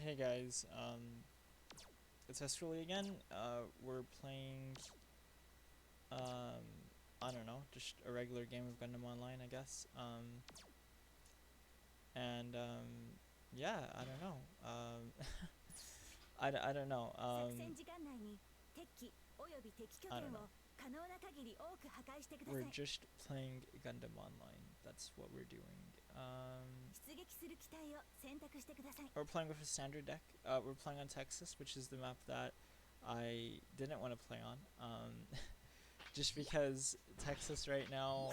Hey guys, it's Esterly again. We're playing, um, I don't know, just a regular game of Gundam Online, I guess. And, yeah, I don't know. I don't know. I don't know. We're just playing Gundam Online. That's what we're doing. We're playing with a standard deck. We're playing on Texas, which is the map that I didn't want to play on. Just because Texas right now,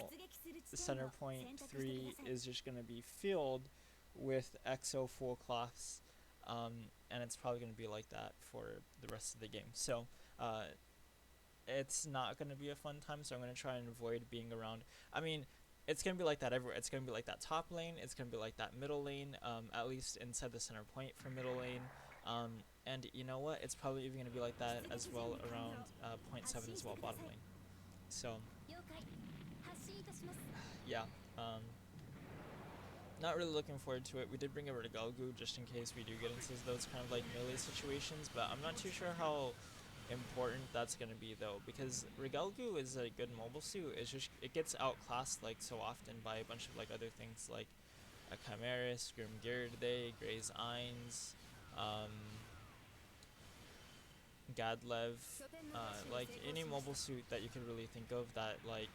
Center Point 3 is just going to be filled with EXO full class, and it's probably going to be like that for the rest of the game. So, it's not going to be a fun time, so I'm going to try and avoid being around. I mean, it's going to be like that everywhere. It's going to be like that top lane. It's going to be like that middle lane, at least inside the center point for middle lane. And you know what? It's probably even going to be like that as well around point 7 as well, bottom lane. So, yeah. Not really looking forward to it. We did bring over to Galgu just in case we do get into those kind of like melee situations, but I'm not too sure how important that's going to be though, because Rigelgu is a good mobile suit. It's just it gets outclassed like so often by a bunch of like other things like a Chimeris, Grimgirde, Grey's Eins, Gadlev, like any mobile suit that you could really think of that like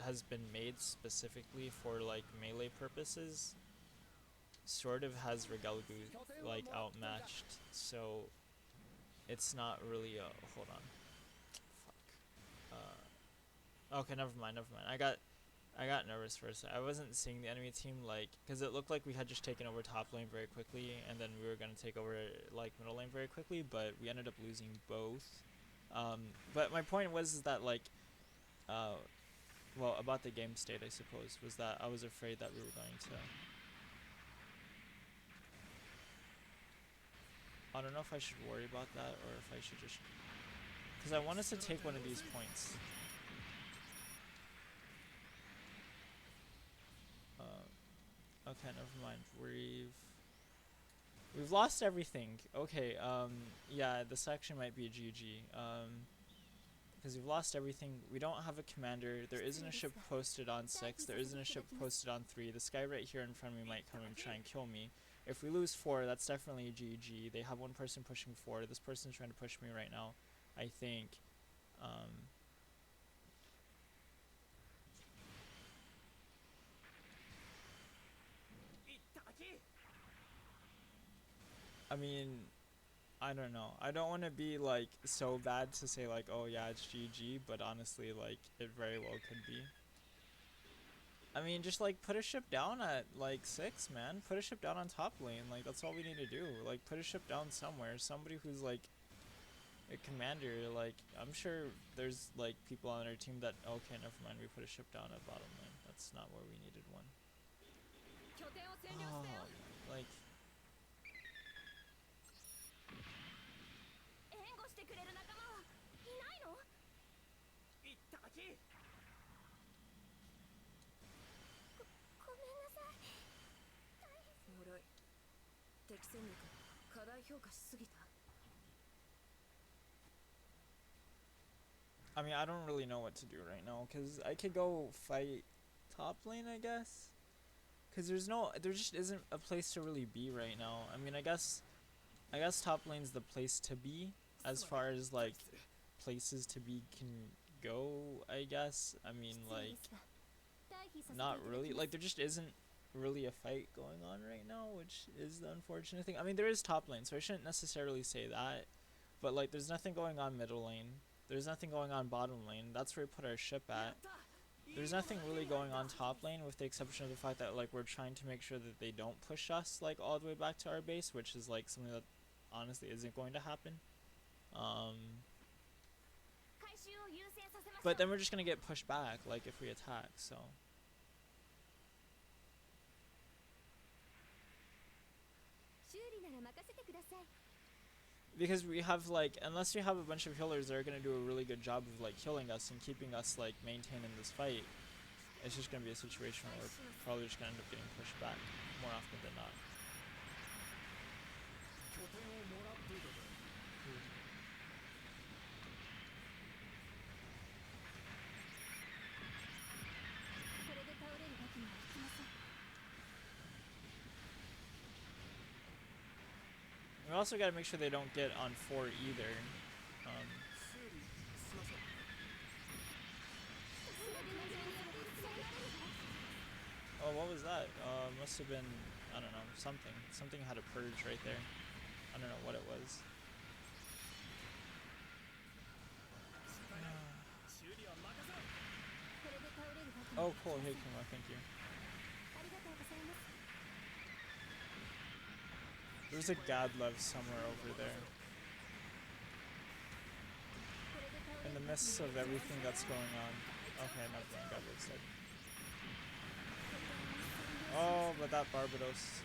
has been made specifically for like melee purposes sort of has Rigelgu like outmatched, so it's not really a hold on. Fuck. Okay, never mind, never mind. I got nervous for a second. I wasn't seeing the enemy team like because it looked like we had just taken over top lane very quickly, and then we were gonna take over like middle lane very quickly, but we ended up losing both. But my point was that like, well, about the game state, I suppose, was that I was afraid that we were going to. I don't know if I should worry about that or if I should just, because I want us to take one of these points. Okay, never mind. We've lost everything. Okay, yeah, this section might be a GG. Because we've lost everything. We don't have a commander. There isn't a ship posted on 6. There isn't a ship posted on 3. This guy right here in front of me might come and try and kill me. If we lose 4, that's definitely a GG. They have one person pushing 4. This person's trying to push me right now, I think. I mean, I don't know. I don't want to be like so bad to say like, oh yeah, it's GG, but honestly, like it very well could be. I mean, just like put a ship down at like 6, man. Put a ship down on top lane. Like that's all we need to do. Like put a ship down somewhere. Somebody who's like a commander. Like I'm sure there's like people on our team that okay, never mind. We put a ship down at bottom lane. That's not where we needed one. Oh, like. I mean, I don't really know what to do right now because I could go fight top lane, I guess. Because there just isn't a place to really be right now. I mean, I guess top lane's the place to be as far as like places to be can go, I guess. I mean, like, not really. Like, there just isn't really a fight going on right now, which is the unfortunate thing. I mean, there is top lane, so I shouldn't necessarily say that. But, like, there's nothing going on middle lane. There's nothing going on bottom lane. That's where we put our ship at. There's nothing really going on top lane with the exception of the fact that, like, we're trying to make sure that they don't push us, like, all the way back to our base, which is, like, something that honestly isn't going to happen. But then we're just gonna get pushed back, like, if we attack, so. Because we have, like, unless we have a bunch of healers that are gonna do a really good job of, like, killing us and keeping us, like, maintained in this fight, it's just gonna be a situation where we're probably just gonna end up getting pushed back more often than not. We also gotta make sure they don't get on 4 either. Oh, what was that? Must have been, I don't know, something. Something had a purge right there. I don't know what it was. Oh, cool. Hey, Kuma, thank you. There's a Gadlev somewhere over there. In the midst of everything that's going on. Okay, never mind. Gadlev's dead. Oh, but that Barbados.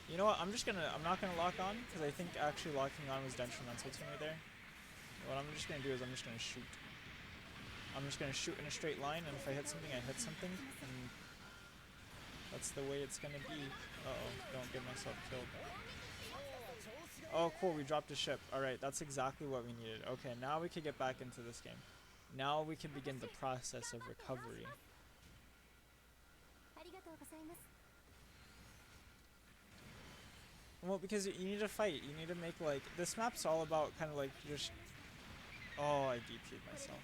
You know what? I'm not gonna lock on because I think actually locking on was detrimental to me there. What I'm just gonna do is I'm just gonna shoot. I'm just gonna shoot in a straight line, and if I hit something, I hit something, and that's the way it's gonna be. Uh-oh, don't get myself killed. Oh, cool, we dropped a ship. Alright, that's exactly what we needed. Okay, now we can get back into this game. Now we can begin the process of recovery. Well, because you need to fight. You need to make, like... This map's all about kind of, like, just... Oh, I DP'd myself.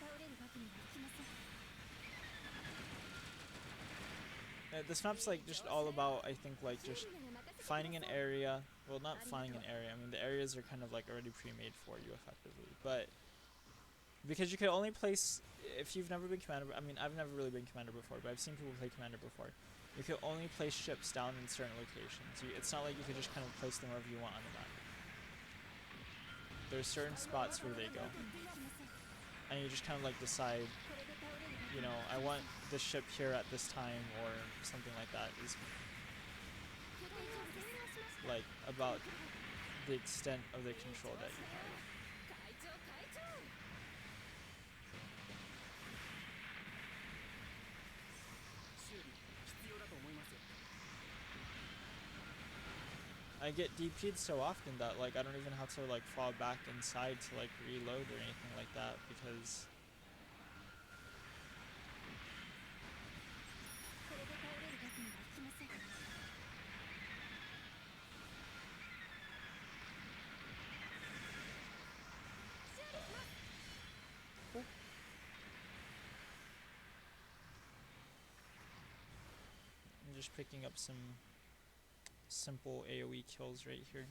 This map's, like, just all about, I think, like, just finding an area. Well, not finding an area. I mean, the areas are kind of, like, already pre-made for you, effectively. But... Because you could only place... If you've never been Commander... I mean, I've never really been Commander before, but I've seen people play Commander before. You could only place ships down in certain locations. It's not like you could just kind of place them wherever you want on the map. There's certain spots where they go. And you just kind of like decide, you know, I want this ship here at this time or something like that. Is like about the extent of the control that you have. I get DP'd so often that like I don't even have to like fall back inside to like reload or anything like that because I'm just picking up some simple AoE kills right here.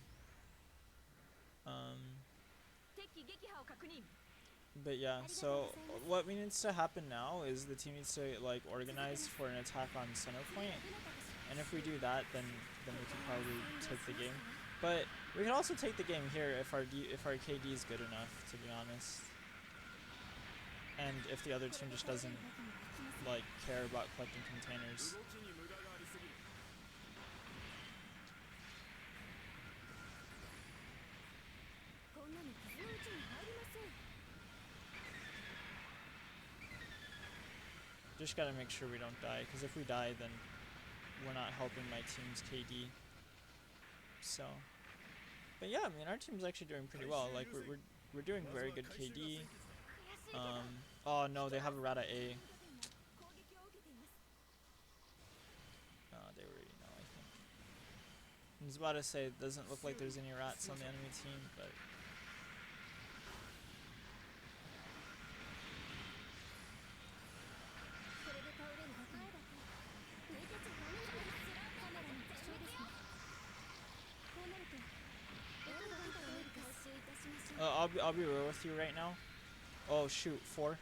But yeah, so what needs to happen now is the team needs to like organize for an attack on center point, and if we do that, then we can probably take the game. But we can also take the game here if our KD is good enough, to be honest, and if the other team just doesn't like care about collecting containers. Just gotta make sure we don't die, because if we die, then we're not helping my team's KD. So, but yeah, I mean, our team's actually doing pretty well. Like we're doing very good KD. Oh no, they have a Rata A. They already know, I think. I was about to say, it doesn't look like there's any rats on the enemy team, but. I'll be real with you right now. Oh shoot, 4.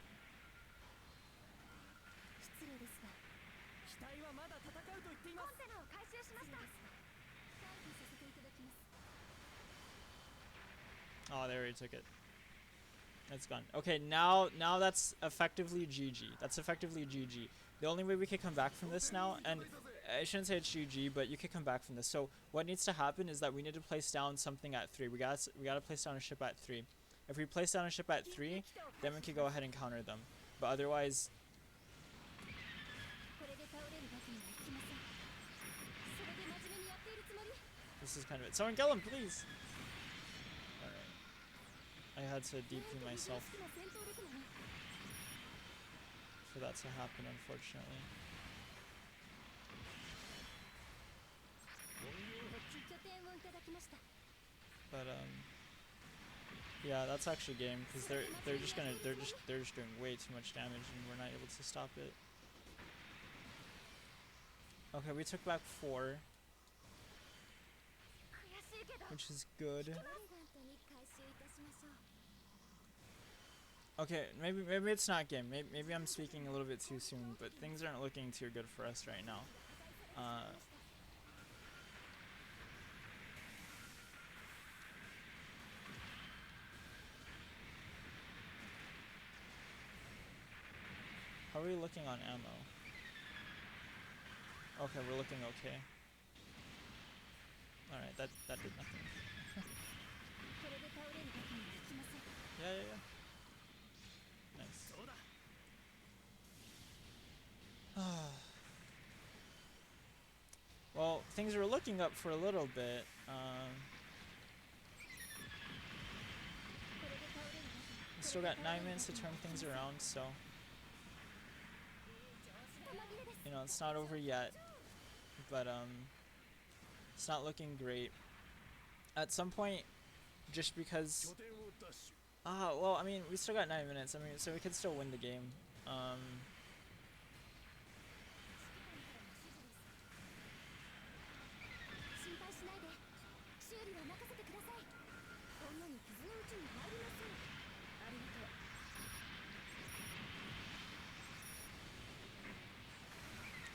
Oh, they already took it. It's gone. Okay, now that's effectively GG. That's effectively GG. The only way we can come back from this now, and I shouldn't say it's GG, but you could come back from this. So what needs to happen is that we need to place down something at 3. We gotta place down a ship at 3. If we place down a ship at 3, then we can go ahead and counter them. But otherwise, this is kind of it. Someone kill him, please. All right. I had to DP myself. that to happen, unfortunately. But yeah, that's actually game because they're just doing way too much damage and we're not able to stop it. Okay, we took back 4, which is good. Okay, maybe it's not game. Maybe I'm speaking a little bit too soon, but things aren't looking too good for us right now. How are we looking on ammo? Okay, we're looking okay. Alright, that did nothing. Yeah. Nice. Well, things were looking up for a little bit. We still got 9 minutes to turn things around, so you know, it's not over yet, but it's not looking great. At some point, just because well, I mean, we still got 9 minutes. I mean, so we could still win the game.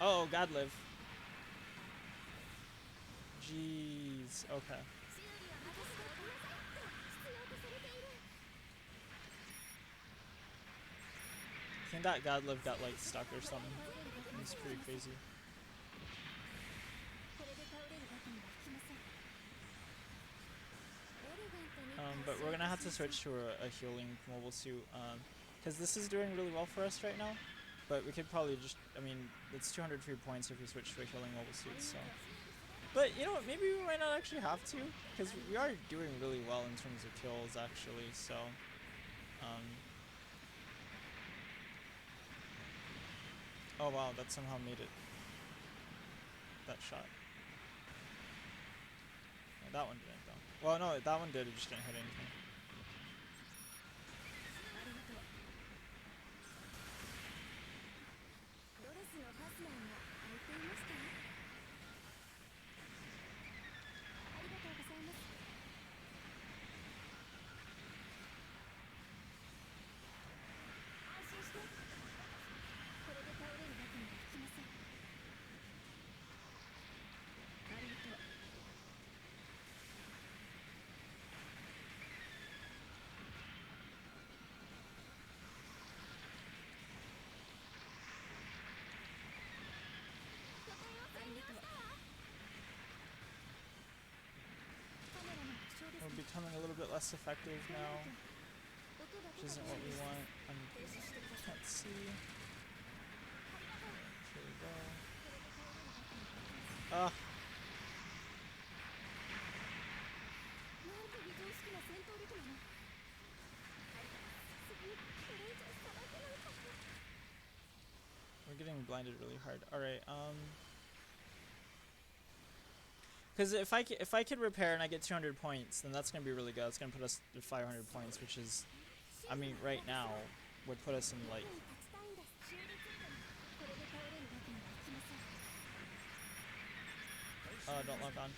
Oh, God live. Jeez. Okay. I think that God live got like stuck or something. It's pretty crazy. But we're gonna have to switch to a healing mobile suit, because this is doing really well for us right now. But we could probably just, I mean, it's 203 points if we switch to a healing mobile suit, so. But, you know what, maybe we might not actually have to, because we are doing really well in terms of kills, actually, so. Oh wow, that somehow made it. That shot. No, that one didn't, though. Well, no, that one did, it just didn't hit anything. We're becoming a little bit less effective now, which isn't what we want. Can't see. Here we go. Ah. We're getting blinded really hard. Alright, because if I could repair and I get 200 points, then that's gonna be really good. It's gonna put us to 500 points, which is, I mean, right now would put us in like. Don't log on.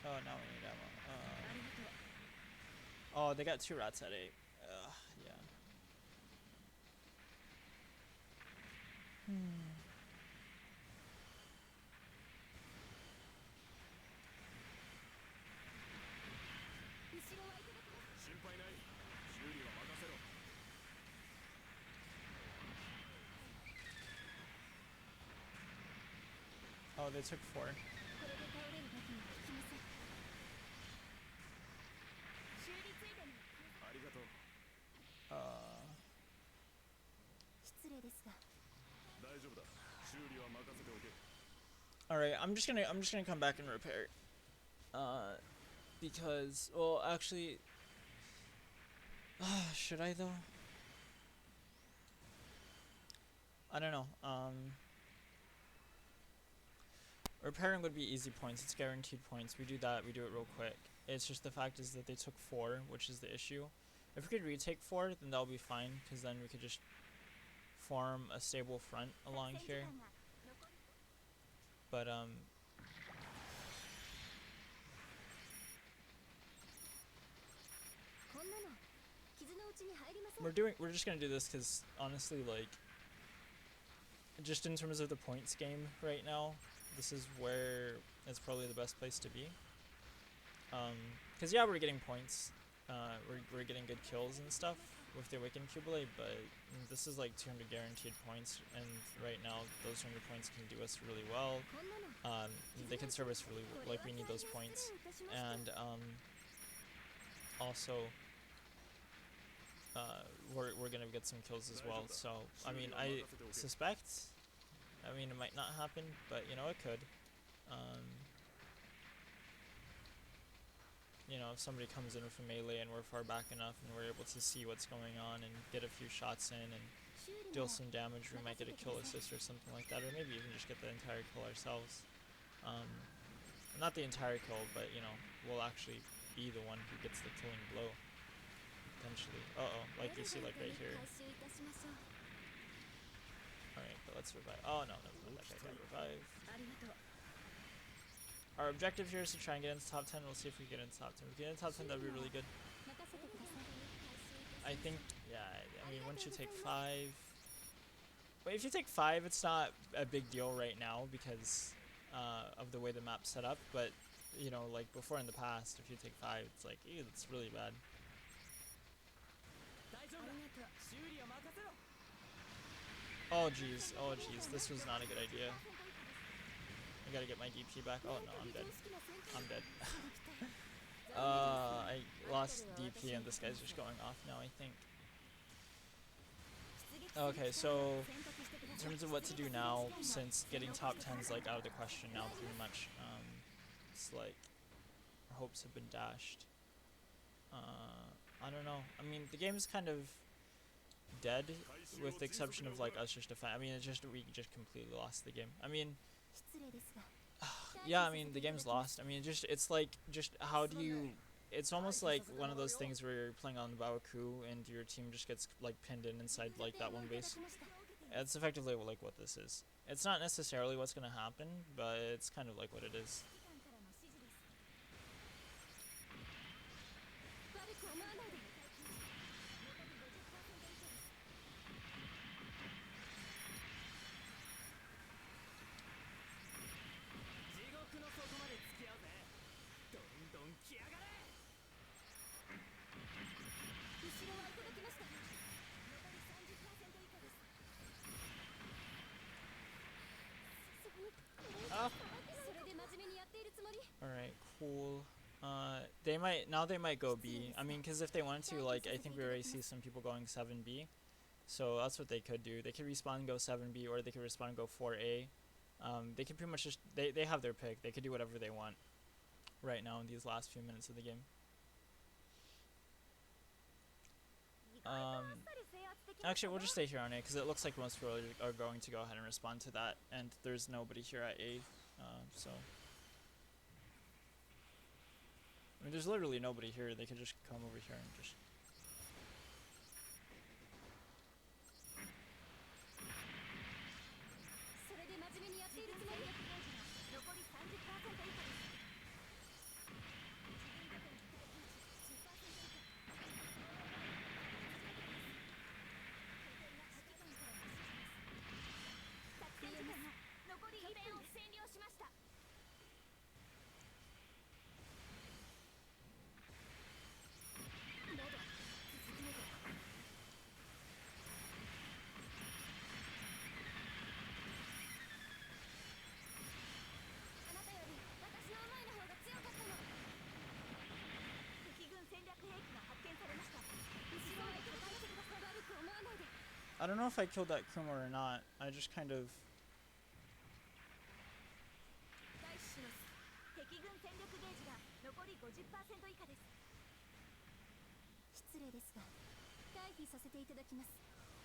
Oh, now we need ammo. Oh, they got 2 rats at 8. Yeah. Oh, they took 4. All right, I'm just gonna come back and repair. Because well, actually, should I though? I don't know. Repairing would be easy points. It's guaranteed points. We do that. We do it real quick. It's just the fact is that they took 4, which is the issue. If we could retake 4, then that'll be fine, because then we could just form a stable front along here. But we're just gonna do this because honestly, like, just in terms of the points game right now, this is where it's probably the best place to be. Because yeah, we're getting points, we're getting good kills and stuff with the Awakened Cubulate, but this is like 200 guaranteed points, and right now those 200 points can do us really well. They can serve us really like we need those points, and also we're gonna get some kills as well. So I mean, I suspect, I mean, it might not happen, but you know, it could. You know, if somebody comes in with a melee and we're far back enough and we're able to see what's going on and get a few shots in and deal some damage, we might get a kill assist or something like that, or maybe even just get the entire kill ourselves. Not the entire kill, but you know, we'll actually be the one who gets the killing blow, potentially. Uh-oh, like you see, like right here. Alright, but let's revive. Oh no, never mind, that guy got revived. Our objective here is to try and get into top 10. We'll see if we get into top 10. If we get into top 10, that'd be really good. I think, yeah, I mean, once you take 5... But if you take 5, it's not a big deal right now because of the way the map's set up. But, you know, like before in the past, if you take 5, it's like, ew, that's really bad. Oh, jeez. Oh, jeez. This was not a good idea. I gotta get my DP back. Oh no, I'm dead. I'm dead. I lost DP and this guy's just going off now, I think. Okay, so in terms of what to do now, since getting top 10's like out of the question now pretty much, it's like our hopes have been dashed. I don't know. I mean, the game's kind of dead with the exception of like us just defend. I mean, it's just we just completely lost the game. I mean, yeah, I mean, the game's lost. I mean, it's like, just how do you... It's almost like one of those things where you're playing on Baoku and your team just gets, like, pinned in inside, like, that one base. It's effectively, like, what this is. It's not necessarily what's gonna happen, but it's kind of like what it is. Alright, cool. They might go B. I mean, because if they wanted to, like, I think we already see some people going 7B. So that's what they could do. They could respawn and go 7B, or they could respawn and go 4A. They could pretty much just, they have their pick. They could do whatever they want right now in these last few minutes of the game. Actually, we'll just stay here on A, because it looks like most people are going to go ahead and respond to that, and there's nobody here at A, so... I mean, there's literally nobody here. They could just come over here and just... I don't know if I killed that Kuma or not. I just kind of.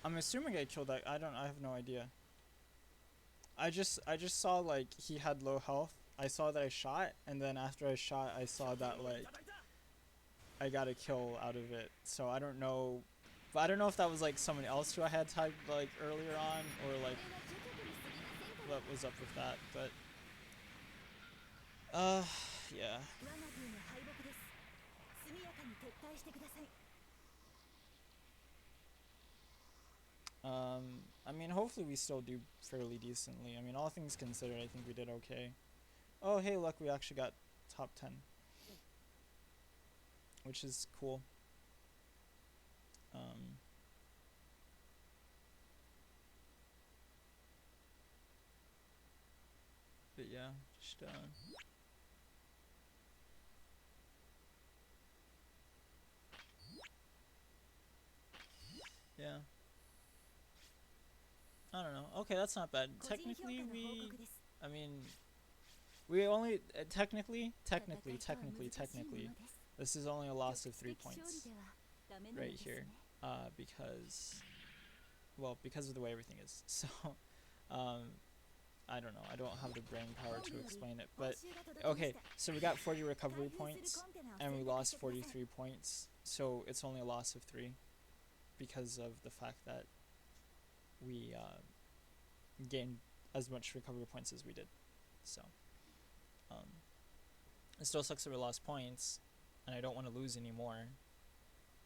I'm assuming I killed that. I have no idea. I just saw like he had low health. I saw that I shot, and then after I shot, I saw that like I got a kill out of it. So I don't know, but I don't know if that was like someone else who I had tagged like earlier on, or like what was up with that. But yeah. I mean, hopefully we still do fairly decently. I mean, all things considered, I think we did okay. Oh, hey, look, we actually got top 10. Which is cool. But yeah, just, yeah. I don't know. Okay, that's not bad. Technically, I mean, we only, technically, this is only a loss of 3 points right here, because, well, because of the way everything is. So, I don't know. I don't have the brain power to explain it, but okay. So we got 40 recovery points, and we lost 43 points. So it's only a loss of 3, because of the fact that we gained as much recovery points as we did. So it still sucks that we lost points, and I don't want to lose anymore.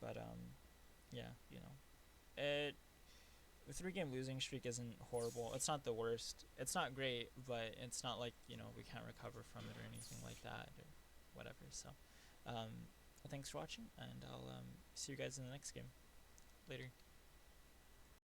But yeah, you know, the 3-game losing streak isn't horrible. It's not the worst. It's not great, but it's not like, you know, we can't recover from it or anything like that or whatever. So thanks for watching, and I'll see you guys in the next game. Later.